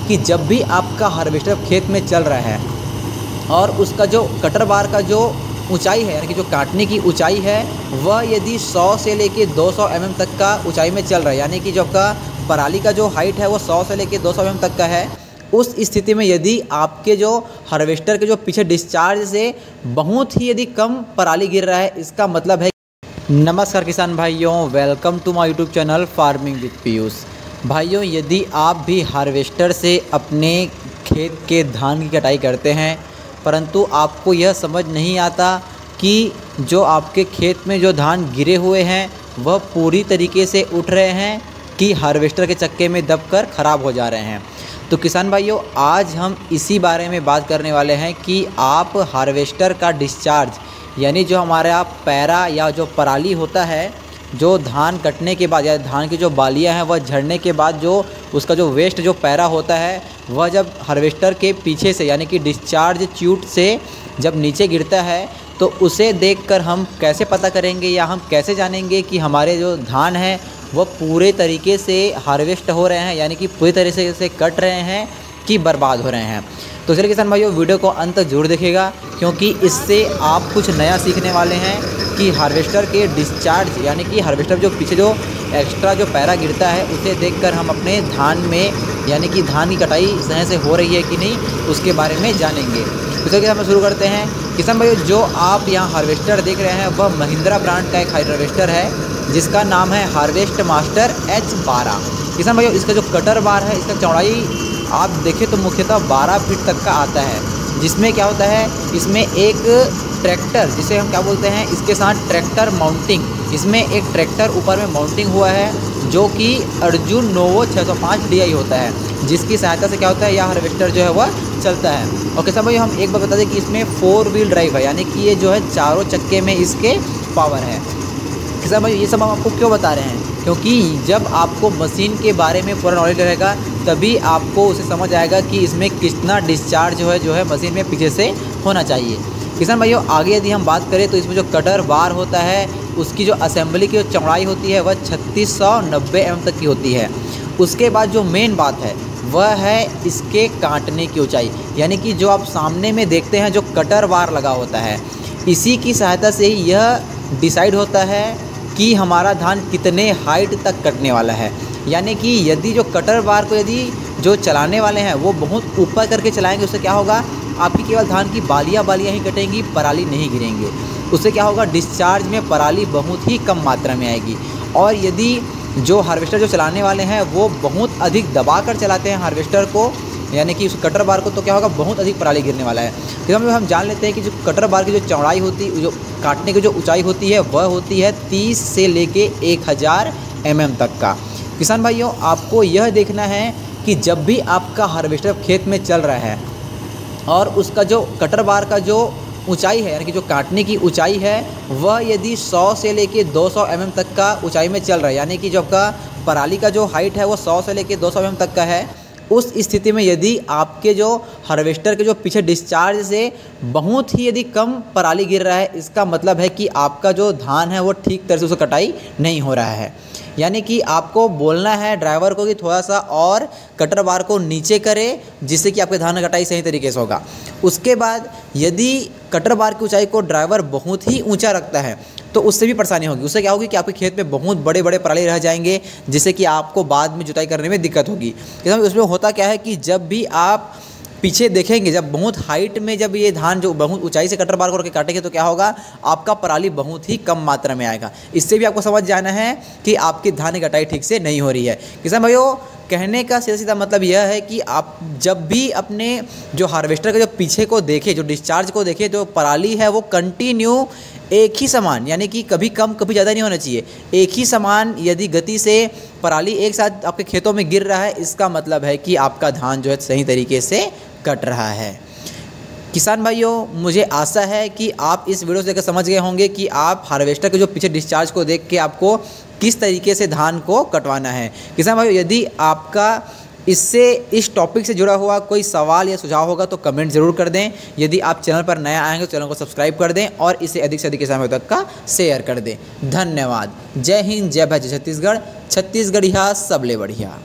कि जब भी आपका हार्वेस्टर खेत में चल रहा है और उसका जो कटर बार का जो ऊंचाई है, यानी कि जो काटने की ऊंचाई है, वह यदि 100 से लेके 200 तक का ऊंचाई में चल रहा है, यानी कि जो आपका पराली का जो हाइट है वो 100 से लेके 200 तक का है, उस स्थिति में यदि आपके जो हार्वेस्टर के जो पीछे डिस्चार्ज से बहुत ही यदि कम पराली गिर रहा है, इसका मतलब है। नमस्कार किसान भाइयों, welcome to my YouTube channel farming with Piyush. भाइयों, यदि आप भी हार्वेस्टर से अपने खेत के धान की कटाई करते हैं, परंतु आपको यह समझ नहीं आता कि जो आपके खेत में जो धान गिरे हुए हैं वह पूरी तरीके से उठ रहे हैं कि हार्वेस्टर के चक्के में दबकर ख़राब हो जा रहे हैं, तो किसान भाइयों आज हम इसी बारे में बात करने वाले हैं कि आप हार्वेस्टर का डिस्चार्ज, यानी जो हमारा पैरा या जो पराली होता है, जो धान कटने के बाद या धान की जो बालियां हैं वह झड़ने के बाद जो उसका जो वेस्ट जो पैरा होता है, वह जब हार्वेस्टर के पीछे से यानी कि डिस्चार्ज ट्यूब से जब नीचे गिरता है, तो उसे देखकर हम कैसे पता करेंगे या हम कैसे जानेंगे कि हमारे जो धान हैं वह पूरे तरीके से हार्वेस्ट हो रहे हैं, यानी कि पूरी तरीके से कट रहे हैं कि बर्बाद हो रहे हैं। तो चलिए किसान भाइयों, वीडियो को अंत तक जरूर देखिएगा, क्योंकि इससे आप कुछ नया सीखने वाले हैं कि हार्वेस्टर के डिस्चार्ज, यानी कि हार्वेस्टर जो पीछे जो एक्स्ट्रा जो पैरा गिरता है उसे देखकर हम अपने धान में, यानी कि धान की कटाई सही से हो रही है कि नहीं, उसके बारे में जानेंगे। तो चलिए हम शुरू करते हैं। किसान भाइयों, जो आप यहाँ हार्वेस्टर देख रहे हैं वह महिंद्रा ब्रांड का एक हार्वेस्टर है जिसका नाम है हार्वेस्ट मास्टर H12। किसान भाइयों, इसका जो कटर बार है, इसका चौड़ाई आप देखें तो मुख्यतः 12 फीट तक का आता है, जिसमें क्या होता है, इसमें एक ट्रैक्टर, जिसे हम क्या बोलते हैं, इसके साथ ट्रैक्टर माउंटिंग, इसमें एक ट्रैक्टर ऊपर में माउंटिंग हुआ है जो कि अर्जुन नोवो 605 DI होता है, जिसकी सहायता से क्या होता है, यह हार्वेस्टर जो है वह चलता है। और किसान भाइयों, हम एक बात बता दें कि इसमें 4 व्हील ड्राइव है, यानी कि ये जो है चारों चक्के में इसके पावर है। किसान भाई, ये सब हम आपको क्यों बता रहे हैं, क्योंकि जब आपको मशीन के बारे में पूरा नॉलेज रहेगा तभी आपको उसे समझ आएगा कि इसमें कितना डिस्चार्ज जो है मशीन में पीछे से होना चाहिए। किसान भाइयों, आगे यदि हम बात करें तो इसमें जो कटर बार होता है उसकी जो असेंबली की जो चौड़ाई होती है वह 3690 तक की होती है। उसके बाद जो मेन बात है वह है इसके काटने की ऊँचाई, यानी कि जो आप सामने में देखते हैं जो कटर बार लगा होता है, इसी की सहायता से ही यह डिसाइड होता है कि हमारा धान कितने हाइट तक कटने वाला है। यानी कि यदि जो कटर बार को यदि जो चलाने वाले हैं वो बहुत ऊपर करके चलाएंगे, उससे क्या होगा, आपकी केवल धान की बालियां ही कटेंगी, पराली नहीं गिरेंगे। उससे क्या होगा, डिस्चार्ज में पराली बहुत ही कम मात्रा में आएगी। और यदि जो हार्वेस्टर जो चलाने वाले हैं वो बहुत अधिक दबा कर चलाते हैं हार्वेस्टर को, यानी कि उस कटर बार को, तो क्या होगा, बहुत अधिक पराली गिरने वाला है। फिर हम जान लेते हैं कि जो कटर बार की जो चौड़ाई होती, जो काटने की जो ऊंचाई होती है वह होती है 30 से लेके 1000 तक का। किसान भाइयों, आपको यह देखना है कि जब भी आपका हार्वेस्टर खेत में चल रहा है और उसका जो कटर बार का जो ऊंचाई है, यानी कि जो काटने की ऊंचाई है, वह यदि 100 से लेके 200 तक का ऊंचाई में चल रहा है, यानी कि जो आपका पराली का जो हाइट है वो 100 से लेके 200 तक का है, उस स्थिति में यदि आपके जो हार्वेस्टर के जो पीछे डिस्चार्ज से बहुत ही यदि कम पराली गिर रहा है, इसका मतलब है कि आपका जो धान है वो ठीक तरह से उसका कटाई नहीं हो रहा है। यानी कि आपको बोलना है ड्राइवर को कि थोड़ा सा और कटर बार को नीचे करे, जिससे कि आपके धान का कटाई सही तरीके से होगा। उसके बाद यदि कटर बार की ऊंचाई को ड्राइवर बहुत ही ऊंचा रखता है तो उससे भी परेशानी होगी। उससे क्या होगी कि आपके खेत में बहुत बड़े बड़े पराली रह जाएंगे, जिससे कि आपको बाद में जुताई करने में दिक्कत होगी। उसमें होता क्या है कि जब भी आप पीछे देखेंगे, जब बहुत हाइट में जब ये धान जो बहुत ऊंचाई से कटर बार को रख के काटेंगे, तो क्या होगा, आपका पराली बहुत ही कम मात्रा में आएगा। इससे भी आपको समझ जाना है कि आपकी धान की कटाई ठीक से नहीं हो रही है। किसान भाइयों, कहने का सीधा सीधा मतलब यह है कि आप जब भी अपने जो हार्वेस्टर के जो पीछे को देखें, जो डिस्चार्ज को देखें, जो पराली है वो कंटिन्यू एक ही समान, यानी कि कभी कम कभी ज़्यादा नहीं होना चाहिए, एक ही समान यदि गति से पराली एक साथ आपके खेतों में गिर रहा है, इसका मतलब है कि आपका धान जो है सही तरीके से कट रहा है। किसान भाइयों, मुझे आशा है कि आप इस वीडियो से देखकर समझ गए होंगे कि आप हार्वेस्टर के जो पीछे डिस्चार्ज को देख के आपको किस तरीके से धान को कटवाना है। किसान भाइयों, यदि आपका इस टॉपिक से जुड़ा हुआ कोई सवाल या सुझाव होगा तो कमेंट ज़रूर कर दें। यदि आप चैनल पर नया आएंगे तो चैनल को सब्सक्राइब कर दें और इसे अधिक से अधिक किसान भाइयों तक का शेयर कर दें। धन्यवाद। जय हिंद, जय भारत, जय छत्तीसगढ़, छत्तीसगढ़िया सबले बढ़िया।